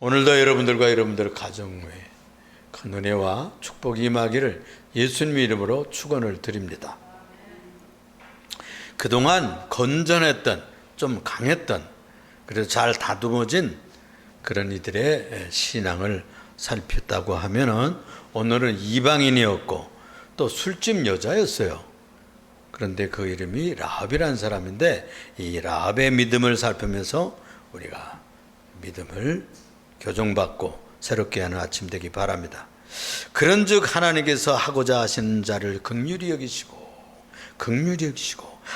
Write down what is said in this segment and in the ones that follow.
오늘도 여러분들과 여러분들 가정에 큰 은혜와 축복이 임하기를 예수님의 이름으로 축원을 드립니다. 그동안 건전했던, 좀 강했던, 그래서 잘 다듬어진 그런 이들의 신앙을 살폈다고 하면은 오늘은 이방인이었고 또 술집 여자였어요. 그런데 그 이름이 라합이라는 사람인데, 이 라합의 믿음을 살피면서 우리가 믿음을 교정받고 새롭게 하는 아침 되기 바랍니다. 그런즉 하나님께서 하고자 하시는 자를 긍휼히 여기시고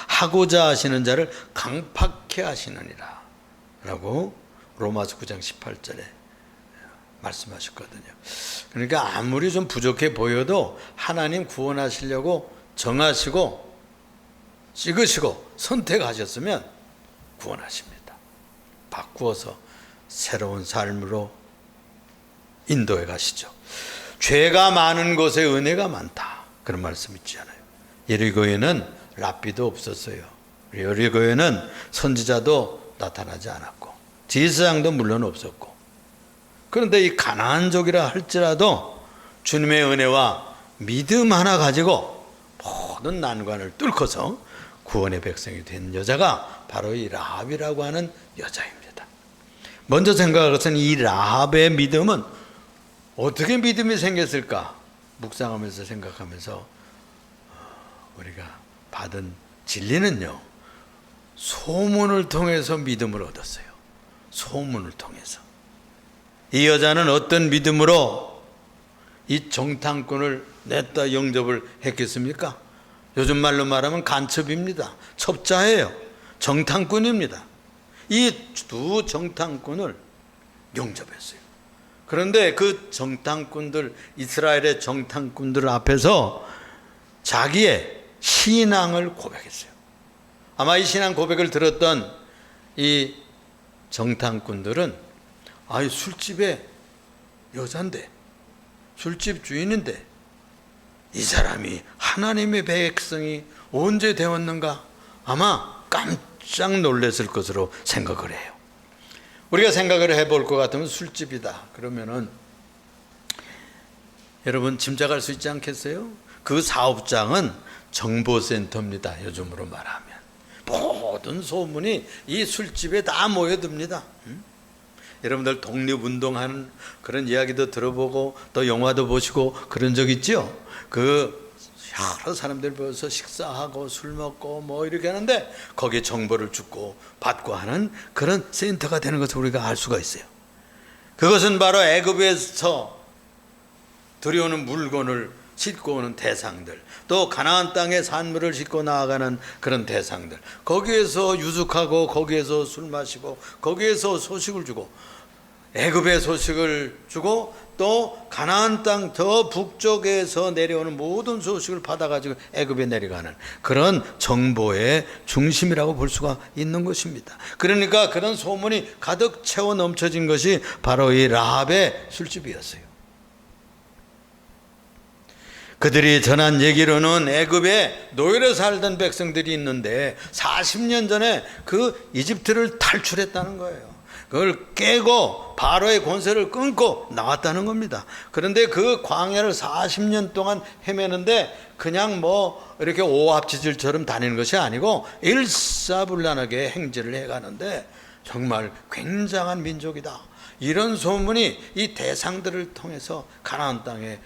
하고자 하시는 자를 강팍케 하시느니라 라고 로마서 9장 18절에 말씀하셨거든요. 그러니까 아무리 좀 부족해 보여도 하나님 구원하시려고 정하시고 찍으시고 선택하셨으면 구원하십니다. 바꾸어서 새로운 삶으로 인도해 가시죠. 죄가 많은 곳에 은혜가 많다, 그런 말씀 있지 않아요? 여리고에는 랍비도 없었어요. 여리고에는 선지자도 나타나지 않았고 제사장도 물론 없었고, 그런데 이 가나안족이라 할지라도 주님의 은혜와 믿음 하나 가지고 모든 난관을 뚫고서 구원의 백성이 된 여자가 바로 이 라합이라고 하는 여자입니다. 먼저 생각할 것은 이 라합의 믿음은 어떻게 믿음이 생겼을까 묵상하면서 생각하면서 우리가 받은 진리는요, 소문을 통해서 믿음을 얻었어요. 소문을 통해서. 이 여자는 어떤 믿음으로 이 정탐꾼을 냈다 영접을 했겠습니까? 요즘 말로 말하면 간첩입니다. 첩자예요. 정탐꾼입니다. 이 두 정탐꾼을 영접했어요. 그런데 그 정탐꾼들, 이스라엘의 정탐꾼들 앞에서 자기의 신앙을 고백했어요. 아마 이 신앙 고백을 들었던 이 정탐꾼들은 술집에 여잔데, 술집 주인인데 이 사람이 하나님의 백성이 언제 되었는가 아마 깜짝 놀랐을 것으로 생각을 해요. 우리가 생각을 해볼 것 같으면 술집이다 그러면은 여러분 짐작할 수 있지 않겠어요? 그 사업장은 정보센터입니다. 요즘으로 말하면 모든 소문이 이 술집에 다 모여듭니다. 여러분들 독립운동하는 그런 이야기도 들어보고 또 영화도 보시고 그런 적 있죠? 여러 사람들 모여서 식사하고 술 먹고 뭐 이렇게 하는데 거기에 정보를 주고 받고 하는 그런 센터가 되는 것을 우리가 알 수가 있어요. 그것은 바로 애굽에서 들여오는 물건을 싣고 오는 대상들, 또 가나안 땅에 산물을 싣고 나아가는 그런 대상들, 거기에서 유숙하고 거기에서 술 마시고 거기에서 소식을 주고, 애굽의 소식을 주고 또 가나안 땅 더 북쪽에서 내려오는 모든 소식을 받아가지고 애굽에 내려가는 그런 정보의 중심이라고 볼 수가 있는 것입니다. 그러니까 그런 소문이 가득 채워 넘쳐진 것이 바로 이 라합의 술집이었어요. 그들이 전한 얘기로는 애굽에 노예로 살던 백성들이 있는데 40년 전에 그 이집트를 탈출했다는 거예요. 그걸 깨고 바로의 권세를 끊고 나왔다는 겁니다. 그런데 그 광야를 40년 동안 헤매는데 그냥 뭐 이렇게 오합지졸처럼 다니는 것이 아니고 일사불란하게 행진을 해가는데 정말 굉장한 민족이다, 이런 소문이 이 대상들을 통해서 가나안 땅에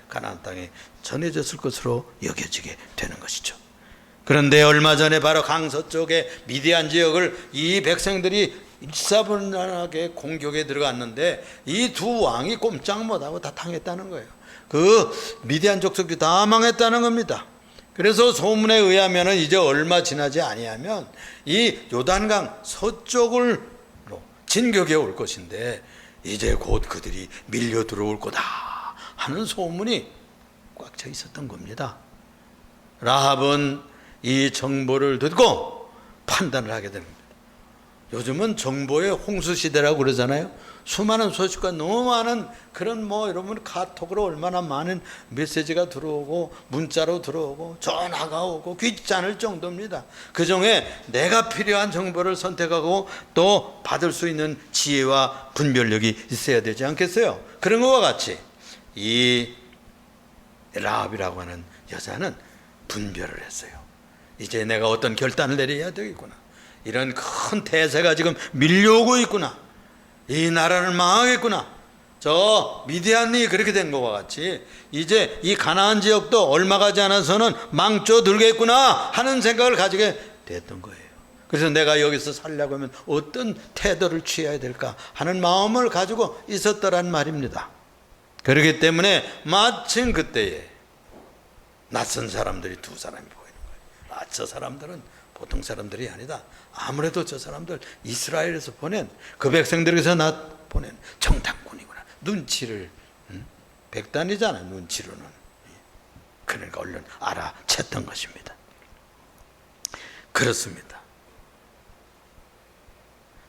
전해졌을 것으로 여겨지게 되는 것이죠. 그런데 얼마 전에 바로 강서쪽의 미디안 지역을 이 백성들이 일사불란하게 공격에 들어갔는데 이 두 왕이 꼼짝 못하고 다 당했다는 거예요. 그 미디안 족속이 다 망했다는 겁니다. 그래서 소문에 의하면 이제 얼마 지나지 아니하면 이 요단강 서쪽으로 진격해 올 것인데 이제 곧 그들이 밀려 들어올 거다 하는 소문이 꽉 차 있었던 겁니다. 라합은 이 정보를 듣고 판단을 하게 됩니다. 요즘은 정보의 홍수 시대라고 그러잖아요. 수많은 소식과 너무 많은 그런 여러분 카톡으로 얼마나 많은 메시지가 들어오고 문자로 들어오고 전화가 오고 귀찮을 정도입니다. 그중에 내가 필요한 정보를 선택하고 또 받을 수 있는 지혜와 분별력이 있어야 되지 않겠어요? 그런 것과 같이 이 라합이라고 하는 여자는 분별을 했어요. 이제 내가 어떤 결단을 내려야 되겠구나. 이런 큰 대세가 지금 밀려오고 있구나. 이 나라는 망하겠구나. 저 미디안이 그렇게 된 것과 같이 이제 이 가나안 지역도 얼마 가지 않아서는 망쳐들겠구나 하는 생각을 가지게 됐던 거예요. 그래서 내가 여기서 살려고 하면 어떤 태도를 취해야 될까 하는 마음을 가지고 있었더란 말입니다. 그렇기 때문에 마침 그때에 낯선 사람들이 두 사람이 보이는 거예요. 저 사람들은 보통 사람들이 아니다. 아무래도 저 사람들 이스라엘에서 보낸 그 백성들에게서 보낸 정탐꾼이구나. 눈치를 백단이잖아. 눈치로는. 그러니까 얼른 알아챘던 것입니다. 그렇습니다.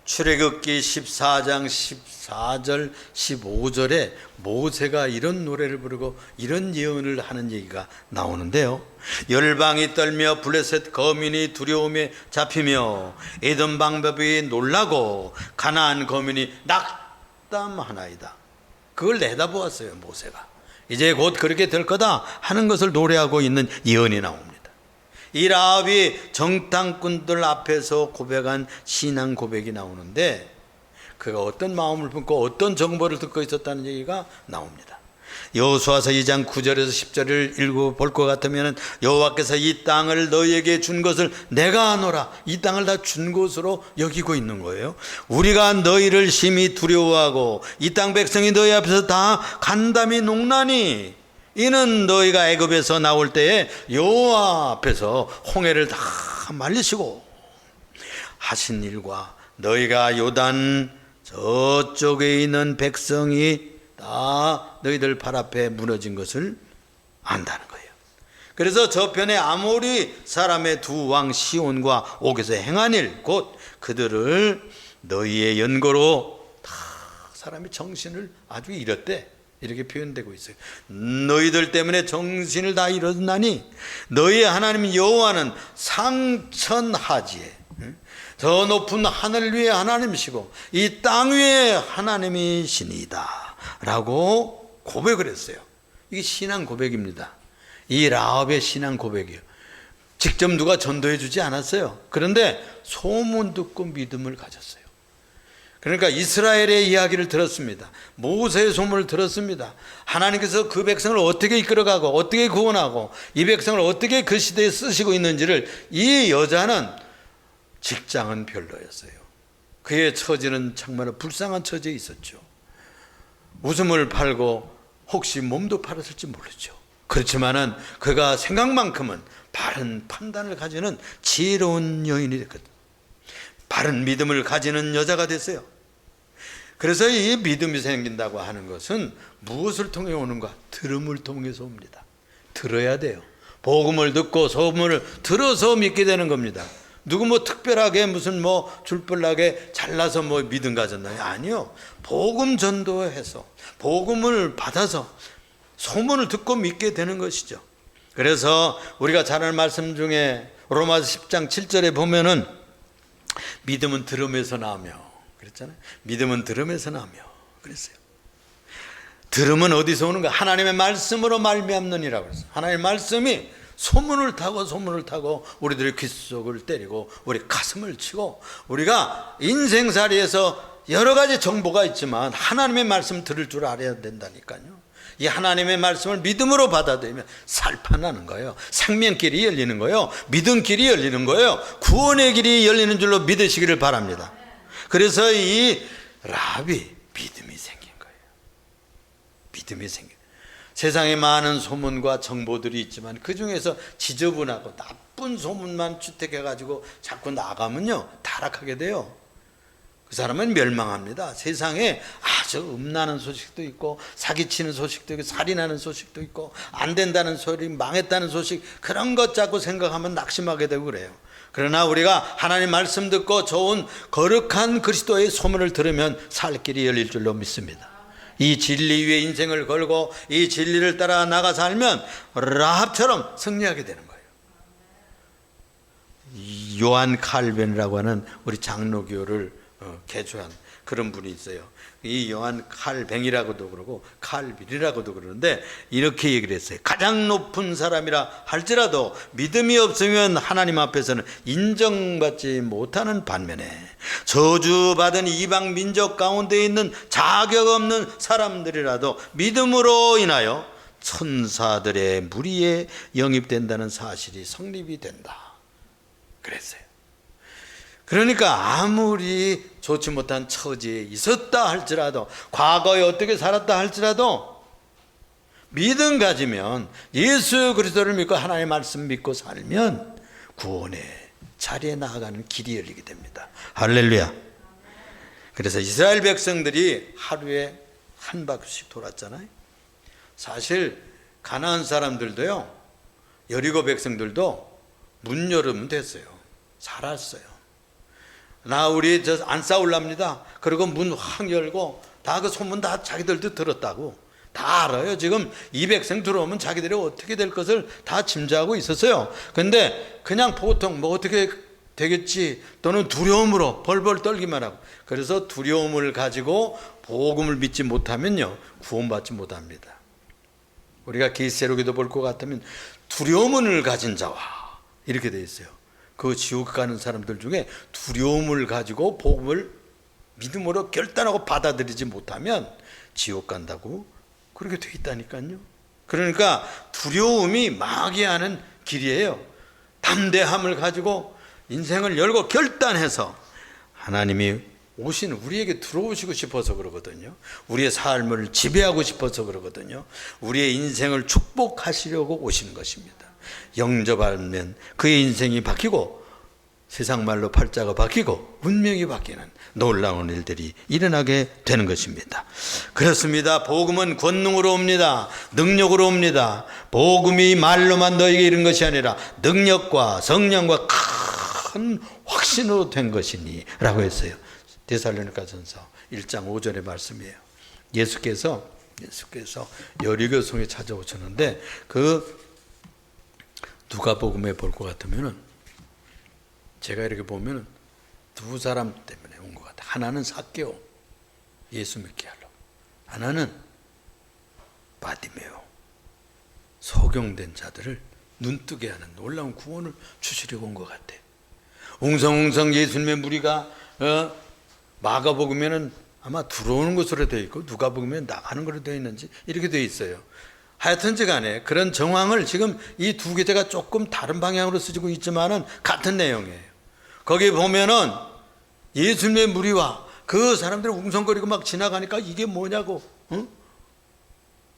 출애굽기 14장 14절 15절에 모세가 이런 노래를 부르고 이런 예언을 하는 얘기가 나오는데요. 열방이 떨며 블레셋 거민이 두려움에 잡히며 에돔 방법이 놀라고 가나안 거민이 낙담하나이다. 그걸 내다보았어요. 모세가 이제 곧 그렇게 될 거다 하는 것을 노래하고 있는 예언이 나옵니다. 이 라합이 정탐꾼들 앞에서 고백한 신앙 고백이 나오는데 그가 어떤 마음을 품고 어떤 정보를 듣고 있었다는 얘기가 나옵니다. 여호수아서 2장 9절에서 10절을 읽어볼 것 같으면 여호와께서 이 땅을 너희에게 준 것을 내가 아노라. 이 땅을 다 준 것으로 여기고 있는 거예요. 우리가 너희를 심히 두려워하고 이 땅 백성이 너희 앞에서 다 간담이 농나니 이는 너희가 애굽에서 나올 때에 여호와 앞에서 홍해를 다 말리시고 하신 일과 너희가 요단 저쪽에 있는 백성이 다 너희들 발 앞에 무너진 것을 안다는 거예요. 그래서 저편에 아모리 사람의 두 왕 시온과 옥에서 행한 일 곧 그들을 너희의 연고로 다 사람이 정신을 아주 잃었대. 이렇게 표현되고 있어요. 너희들 때문에 정신을 다 잃었나니 너희의 하나님 여호와는 상천하지에 저 높은 하늘 위의 하나님이시고 이 땅 위의 하나님이시니이다 라고 고백을 했어요. 이게 신앙 고백입니다. 이 라합의 신앙 고백이에요. 직접 누가 전도해 주지 않았어요. 그런데 소문 듣고 믿음을 가졌어요. 그러니까 이스라엘의 이야기를 들었습니다. 모세의 소문을 들었습니다. 하나님께서 그 백성을 어떻게 이끌어가고 어떻게 구원하고 이 백성을 어떻게 그 시대에 쓰시고 있는지를 이 여자는 직장은 별로였어요. 그의 처지는 정말 불쌍한 처지에 있었죠. 웃음을 팔고 혹시 몸도 팔았을지 모르죠. 그렇지만은 그가 생각만큼은 바른 판단을 가지는 지혜로운 여인이 됐거든요. 바른 믿음을 가지는 여자가 됐어요. 그래서 이 믿음이 생긴다고 하는 것은 무엇을 통해 오는가? 들음을 통해서 옵니다. 들어야 돼요. 복음을 듣고 소문을 들어서 믿게 되는 겁니다. 누구 특별하게 무슨 줄벌나게 잘나서 믿음 가졌나요? 아니요. 복음 전도해서 복음을 받아서 소문을 듣고 믿게 되는 것이죠. 그래서 우리가 잘 아는 말씀 중에 로마서 10장 7절에 보면은 믿음은 들음에서 나오며 그랬잖아요. 믿음은 들음에서 나오며 그랬어요. 들음은 어디서 오는가? 하나님의 말씀으로 말미암느니라고 그랬어요. 하나님의 말씀이 소문을 타고 우리들의 귓속을 때리고 우리 가슴을 치고 우리가 인생살이에서 여러 가지 정보가 있지만 하나님의 말씀 들을 줄 알아야 된다니까요. 이 하나님의 말씀을 믿음으로 받아들이면 살판나는 거예요. 생명길이 열리는 거예요. 믿음길이 열리는 거예요. 구원의 길이 열리는 줄로 믿으시기를 바랍니다. 그래서 이 라합이 믿음이 생긴 거예요. 믿음이 생긴 거예요. 세상에 많은 소문과 정보들이 있지만 그 중에서 지저분하고 나쁜 소문만 주택해가지고 자꾸 나가면요 타락하게 돼요. 그 사람은 멸망합니다. 세상에 아주 음란한 소식도 있고 사기치는 소식도 있고 살인하는 소식도 있고 안 된다는 소리 망했다는 소식 그런 것 자꾸 생각하면 낙심하게 되고 그래요. 그러나 우리가 하나님 말씀 듣고 좋은 거룩한 그리스도의 소문을 들으면 살 길이 열릴 줄로 믿습니다. 이 진리 위에 인생을 걸고 이 진리를 따라 나가 살면 라합처럼 승리하게 되는 거예요. 요한 칼빈이라고 하는 우리 장로교를 개조한 그런 분이 있어요. 이 요한 칼뱅이라고도 그러고 칼빈이라고도 그러는데 이렇게 얘기를 했어요. 가장 높은 사람이라 할지라도 믿음이 없으면 하나님 앞에서는 인정받지 못하는 반면에 저주받은 이방 민족 가운데 있는 자격 없는 사람들이라도 믿음으로 인하여 천사들의 무리에 영입된다는 사실이 성립이 된다 그랬어요. 그러니까 아무리 좋지 못한 처지에 있었다 할지라도, 과거에 어떻게 살았다 할지라도 믿음 가지면, 예수 그리스도를 믿고 하나님의 말씀 믿고 살면 구원의 자리에 나아가는 길이 열리게 됩니다. 할렐루야. 그래서 이스라엘 백성들이 하루에 한 바퀴씩 돌았잖아요. 사실 가나안 사람들도요, 여리고 백성들도 문 열으면 됐어요. 살았어요. 우리 안 싸울랍니다. 그리고 문 확 열고 다 그 소문 다 자기들도 들었다고 다 알아요. 지금 이 백성 들어오면 자기들이 어떻게 될 것을 다 짐작하고 있었어요. 근데 그냥 보통 뭐 어떻게 되겠지 또는 두려움으로 벌벌 떨기만 하고, 그래서 두려움을 가지고 복음을 믿지 못하면요 구원받지 못합니다. 우리가 계시록에도 볼 것 같으면 두려움을 가진 자와 이렇게 돼 있어요. 그 지옥 가는 사람들 중에 두려움을 가지고 복음을 믿음으로 결단하고 받아들이지 못하면 지옥 간다고 그렇게 돼 있다니까요. 그러니까 두려움이 망하게 하는 길이에요. 담대함을 가지고 인생을 열고 결단해서 하나님이 우리에게 들어오시고 싶어서 그러거든요. 우리의 삶을 지배하고 싶어서 그러거든요. 우리의 인생을 축복하시려고 오시는 것입니다. 영접하면 그의 인생이 바뀌고 세상 말로 팔자가 바뀌고 운명이 바뀌는 놀라운 일들이 일어나게 되는 것입니다. 그렇습니다. 복음은 권능으로 옵니다. 능력으로 옵니다. 복음이 말로만 너에게 이른 것이 아니라 능력과 성령과 큰 확신으로 된 것이니 라고 했어요. 데살로니가전서 1장 5절의 말씀이에요. 예수께서 여리고성에 찾아오셨는데 그 누가복음에 볼 것 같으면은 제가 이렇게 보면은 두 사람 때문에 온 것 같아요. 하나는 삭개오, 예수 믿게 하려고. 하나는 바디메오, 소경된 자들을 눈뜨게 하는 놀라운 구원을 주시려고 온 것 같아요. 웅성웅성 예수님의 무리가 마가복음에는 아마 들어오는 것으로 되어 있고 누가복음에는 나가는 것으로 되어 있는지 이렇게 되어 있어요. 하여튼지 간에 그런 정황을 지금 이 두 교재가 조금 다른 방향으로 쓰지고 있지만은 같은 내용이에요. 거기 보면은 예수님의 무리와 그 사람들이 웅성거리고 막 지나가니까 이게 뭐냐고,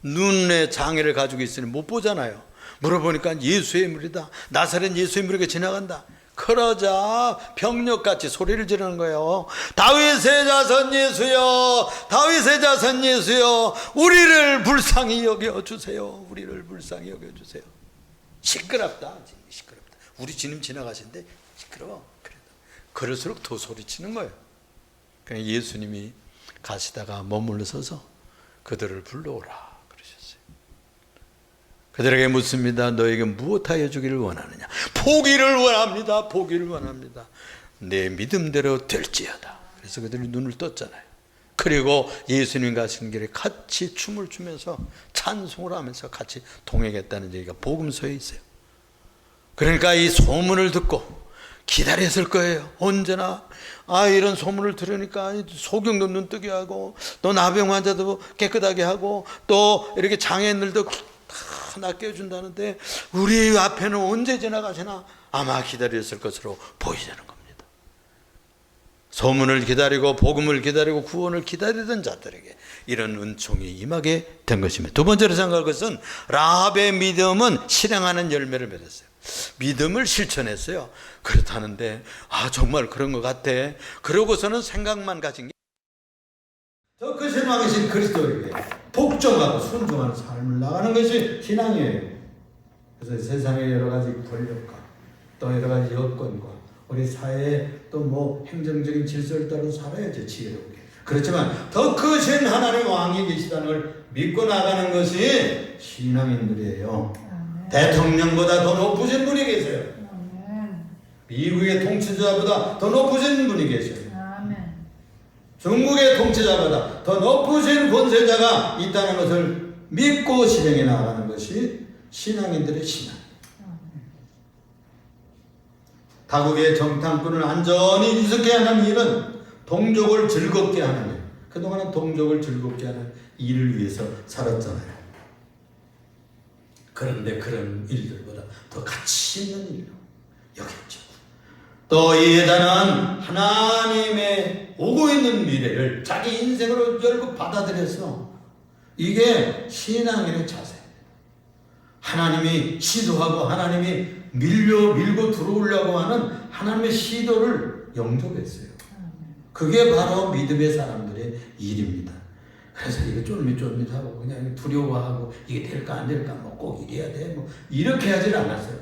눈의 장애를 가지고 있으니 못 보잖아요. 물어보니까 예수의 무리다. 나사렛 예수의 무리가 지나간다. 그러자 병력같이 소리를 지르는 거예요. 다윗의 자손 예수여, 다윗의 자손 예수여, 우리를 불쌍히 여겨주세요. 우리를 불쌍히 여겨주세요. 시끄럽다. 시끄럽다. 우리 주님 지나가신데 시끄러워. 그럴수록 더 소리치는 거예요. 그러니까 예수님이 가시다가 머물러 서서 그들을 불러오라 그러셨어요. 그들에게 묻습니다. 너에게 무엇하여 주기를 원하느냐? 보기를 원합니다. 보기를 원합니다. 내 믿음대로 될지어다. 그래서 그들이 눈을 떴잖아요. 그리고 예수님 가시는 길에 같이 춤을 추면서 찬송을 하면서 같이 동행했다는 얘기가 복음서에 있어요. 그러니까 이 소문을 듣고 기다렸을 거예요. 언제나 이런 소문을 들으니까 소경도 눈뜨게 하고 또 나병 환자도 깨끗하게 하고 또 이렇게 장애인들도 다 낫게 해준다는데 우리 앞에는 언제 지나가시나 아마 기다렸을 것으로 보이자는 겁니다. 소문을 기다리고 복음을 기다리고 구원을 기다리던 자들에게 이런 은총이 임하게 된 것입니다. 두 번째로 생각할 것은 라합의 믿음은 실행하는 열매를 맺었어요. 믿음을 실천했어요. 그렇다는데 정말 그런 것 같아. 그러고서는 생각만 가진 게 더 크신 왕이신 그리스도에게 복종하고 순종하는 삶을 나가는 것이 신앙이에요. 그래서 세상의 여러 가지 권력과 또 여러 가지 여건과 우리 사회에 또 뭐 행정적인 질서를 따라 살아야죠. 지혜롭게. 그렇지만 더 크신 하나님 왕이 계시다는 걸 믿고 나가는 것이 신앙인들이에요. 대통령보다 더 높으신 분이 계세요. 미국의 통치자보다 더 높으신 분이 계셔요. 중국의 통치자보다 더 높으신 권세자가 있다는 것을 믿고 실행해 나가는 것이 신앙인들의 신앙. 타국의 정탐꾼을 안전히 유숙해 하는 일은 동족을 즐겁게 하는 일. 그동안은 동족을 즐겁게 하는 일을 위해서 살았잖아요. 그런데 그런 일들보다 더 가치 있는 일로 여겼죠. 또 이 여자는 하나님의 오고 있는 미래를 자기 인생으로 열고 받아들여서 이게 신앙인의 자세입니다. 하나님이 시도하고 하나님이 밀고 들어오려고 하는 하나님의 시도를 영접했어요. 그게 바로 믿음의 사람들의 일입니다. 그래서 이거 쫄깃쫄깃하고 그냥 두려워하고 이게 될까 안 될까 뭐 꼭 이래야 돼 뭐 이렇게 하질 않았어요.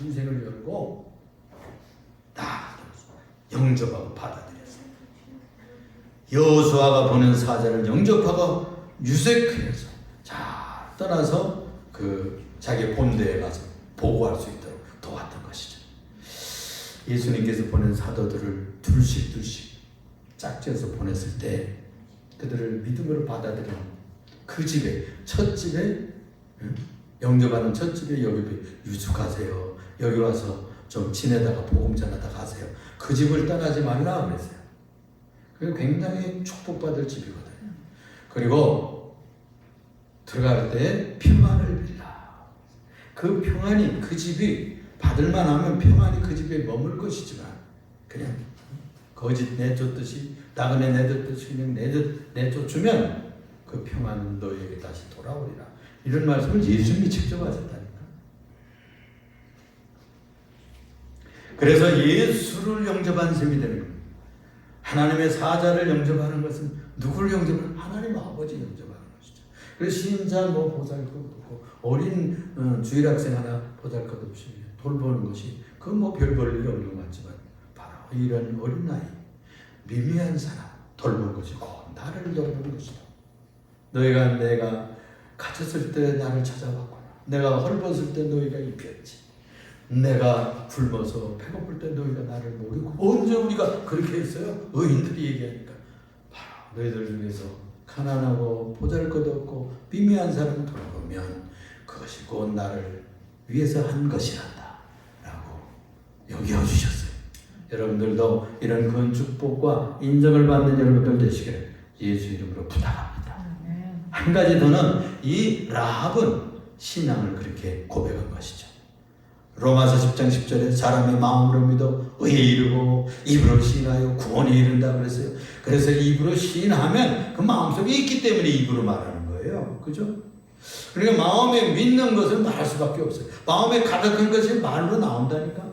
인생을 열고 다 영접하고 받아들였어요. 여호수아가 보낸 사자를 영접하고 유색해서 잘 떠나서 그 자기 본대에 가서 보고할 수 있도록 도왔던 것이죠. 예수님께서 보낸 사도들을 둘씩 짝지어서 보냈을 때 그들을 믿음으로 받아들인 그 집에 첫 집에 영접하는 첫 집에 여기 유숙하세요. 여기 와서 좀 지내다가 복음 전하다 가세요. 그 집을 떠나지 말라 그랬어요. 그리고 굉장히 축복받을 집이거든요. 그리고 들어갈 때 평안을 빌라. 그 평안이 그 집이 받을만 하면 평안이 그 집에 머물 것이지만 그냥 거짓 내쫓듯이 나그네 내쫓듯이 그냥 내쫓으면 그 평안은 너에게 다시 돌아오리라. 이런 말씀을 예수님이 직접 하셨다니까. 그래서 예수를 영접한 셈이 되는 겁니다. 하나님의 사자를 영접하는 것은 누구를 영접하는? 하나님 아버지 영접하는 것이죠. 그래서 신자 뭐 보살것 없고 어린 주일학생 하나 보살것 없이 돌보는 것이 그 뭐 별 볼 일 없는 것 같지만 바로 이런 어린 나이 미미한 사람 돌보는 것이 곧 나를 돌보는 것이다. 너희가 내가 갇혔을 때 나를 찾아왔구나. 내가 헐벗을 때 너희가 입혔지. 내가 굶어서 배고플 때 너희가 나를 모르고. 언제 우리가 그렇게 했어요? 의인들이 얘기하니까 바로 너희들 중에서 가난하고 보잘것없고 미미한 사람을 돌보면 그것이 곧 나를 위해서 한 것이란다 라고 여겨주셨어요. 여러분들도 이런 그 축복과 인정을 받는 여러분들 되시기를 예수 이름으로 부탁합니다. 한 가지 더는 이 라합은 신앙을 그렇게 고백한 것이죠. 로마서 10장 10절에 사람의 마음으로 믿어 의에 이르고 입으로 시인하여 구원에 이른다 그랬어요. 그래서 입으로 시인하면 그 마음속에 있기 때문에 입으로 말하는 거예요. 그죠? 그러니까 마음에 믿는 것을 말할 수밖에 없어요. 마음에 가득한 것이 말로 나온다니까.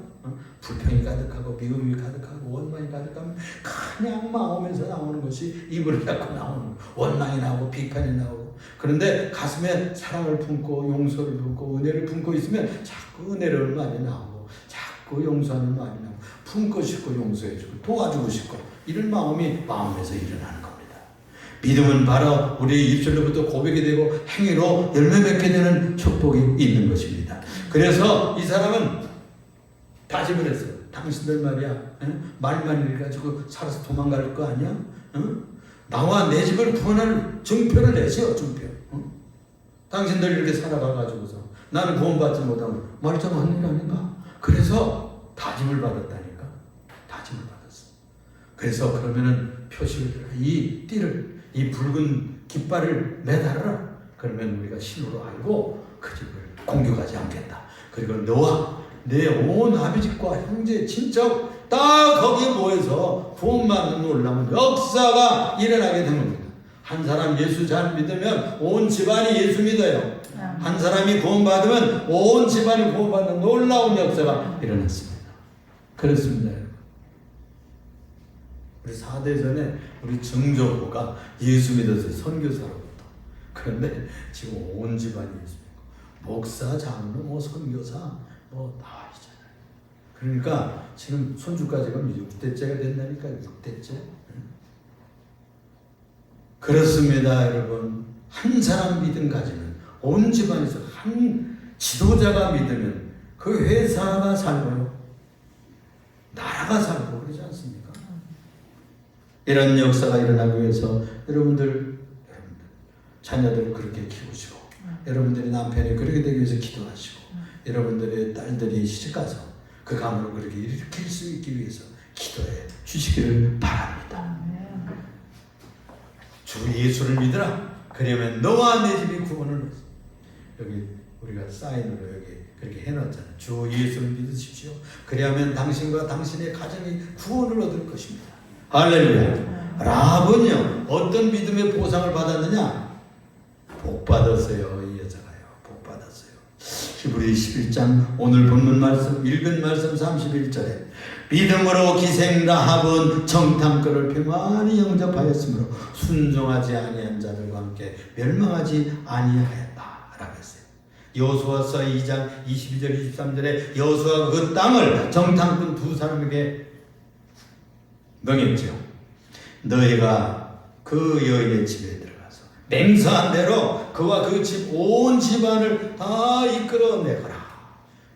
불평이 가득하고 미움이 가득하고 원망이 가득하면 그냥 마음에서 나오는 것이 입을 닫고 나오는 거예요. 원망이 나오고 비판이 나오고. 그런데 가슴에 사랑을 품고 용서를 품고 은혜를 품고 있으면 자꾸 은혜를 많이 나오고 자꾸 용서하는 말이 나오고 품고 싶고 용서해주고 도와주고 싶고 이런 마음이 마음에서 일어나는 겁니다. 믿음은 바로 우리 입술로부터 고백이 되고 행위로 열매 맺게 되는 축복이 있는 것입니다. 그래서 이 사람은 다짐을 했어요. 당신들 말이야, 말만 읽어가지고 살아서 도망갈 거 아니야? 나와 내 집을 구원할 증표를 내세요, 증표. 당신들 이렇게 살아가가지고서 나는 구원받지 못하고 말이 좀 한 일 아닌가? 그래서 다짐을 받았다니까. 다짐을 받았어. 그래서 그러면은 표식을 이 띠를, 이 붉은 깃발을 매달아라. 그러면 우리가 신호로 알고 그 집을 공격하지 않겠다. 그리고 너와 내 온 아비집과 형제 친척 다 거기에 모여서 구원받는 놀라운 역사가 일어나게 된 겁니다. 한 사람 예수 잘 믿으면 온 집안이 예수 믿어요. 한 사람이 구원받으면 온 집안이 구원받는 놀라운 역사가 일어났습니다. 그렇습니다. 우리 4대전에 우리 정조부가 예수 믿었어요. 선교사로부터. 그런데 지금 온 집안이 예수 믿고 목사, 장로, 뭐 선교사 뭐 나와 있잖아요. 그러니까 지금 손주까지가 6대째가 된다니까. 6대째. 그렇습니다, 여러분. 한 사람 믿음 가지면, 온 집안에서 한 지도자가 믿으면 그 회사가 살고요, 나라가 살고 그러지 않습니까? 이런 역사가 일어나기 위해서 여러분들 자녀들을 그렇게 키우시고, 여러분들이 남편이 그렇게 되기 위해서 기도하시고, 여러분들의 딸들이 시집가서 그 가문을 그렇게 일으킬 수 있기 위해서 기도해 주시기를 바랍니다. 주 예수를 믿으라. 그러면 너와 내 집이 구원을 얻어. 여기 우리가 사인으로 여기 그렇게 해놨잖아요. 주 예수를 믿으십시오. 그리하면 당신과 당신의 가정이 구원을 얻을 것입니다. 할렐루야. 라합은요, 어떤 믿음의 보상을 받았느냐? 복 받았어요. 이 여자가요, 복 받았어요. 히브리 11장 오늘 본문 말씀, 읽은 말씀 31절에 믿음으로 기생 라합은 정탐꾼을 평안히 영접하였으므로 순종하지 아니한 자들과 함께 멸망하지 아니하였다 라고 했어요. 여호수아서 2장 22절 23절에 여호수아가 그 땅을 정탐꾼 두 사람에게 명했죠. 너희가 그 여인의 집에 들어가서 맹세한 대로 그와 그 집 온 집안을 다 이끌어내거라.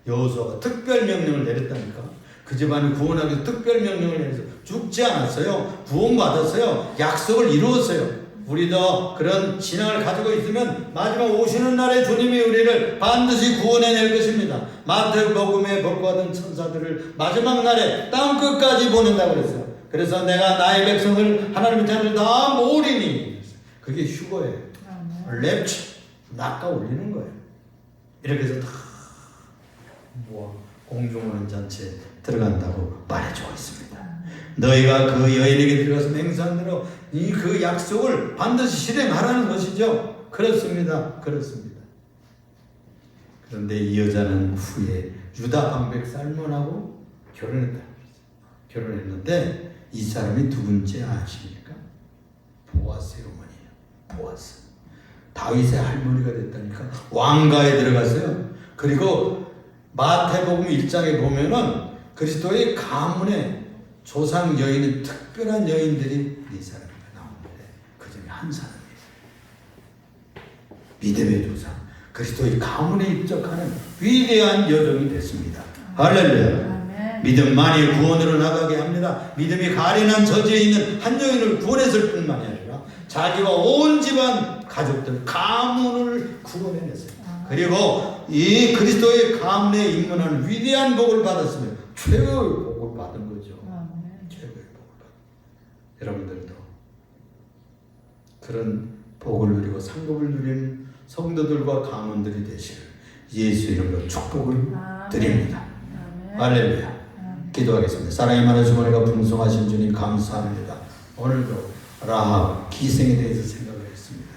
여호수아가 특별 명령을 내렸다니까. 그 집안을 구원하기 위해서 특별 명령을 내려서 죽지 않았어요. 구원받았어요. 약속을 이루었어요. 우리도 그런 신앙을 가지고 있으면 마지막 오시는 날에 주님이 우리를 반드시 구원해낼 것입니다. 마태복음에 복받은 천사들을 마지막 날에 땅 끝까지 보낸다고 그랬어요. 그래서 내가 나의 백성을 하나님의 자녀를 다 모으리니, 그게 휴거예요. 랩처, 낚아 올리는 거예요. 이렇게 해서 다 공중오는 잔치에 들어간다고 말해주고 있습니다. 너희가 그 여인에게 들어가서 맹세한 대로 이 그 약속을 반드시 실행하라는 것이죠. 그렇습니다. 그렇습니다. 그런데 이 여자는 후에 유다 방백 살몬하고 결혼했는데 이 사람이 누군지 아십니까? 보아스의 어머니예요. 보아스. 다윗의 할머니가 됐다니까. 왕가에 들어갔어요. 그리고 마태복음 1장에 보면은 그리스도의 가문의 조상 여인은 특별한 여인들이 네 사람이 나오는데 그 중에 한 사람이에요. 믿음의 조상, 그리스도의 가문에 입적하는 위대한 여종이 됐습니다. 할렐루야. 믿음만이 구원으로 나가게 합니다. 믿음이 가련한 저지에 있는 한 여인을 구원했을 뿐만이 아니라 자기와 온 집안 가족들, 가문을 구원해냈어요. 그리고 이 그리스도의 가문에 입문하는 위대한 복을 받았으며 최고의 복을 받은 거죠. 최고의 복을 받은. 여러분들도 그런 복을 누리고 상급을 누리는 성도들과 가문들이 되시길 예수 이름으로 축복을 드립니다. 할렐루야. 기도하겠습니다. 사랑이 많은 주머니가 풍성하신 주님 감사합니다. 오늘도 라합 기생에 대해서 생각을 했습니다.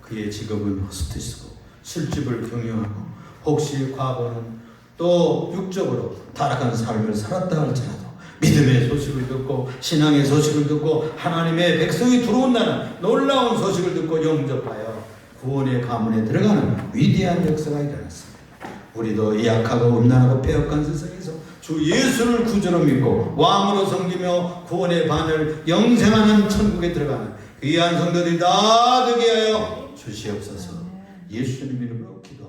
그의 직업은 호스티스고 술집을 경영하고 혹시 과거는 또 육적으로 타락한 삶을 살았다 할지라도 믿음의 소식을 듣고 신앙의 소식을 듣고 하나님의 백성이 들어온다는 놀라운 소식을 듣고 영접하여 구원의 가문에 들어가는 위대한 역사가 일어났습니다. 우리도 이 약하고 음란하고 빼앗간 세상에서 주 예수를 구주로 믿고 왕으로 섬기며 구원의 반을 영생하는 천국에 들어가는 귀한 성도들이 다 되게 하여 주시옵소서. 예수님 이름으로 기도합니다.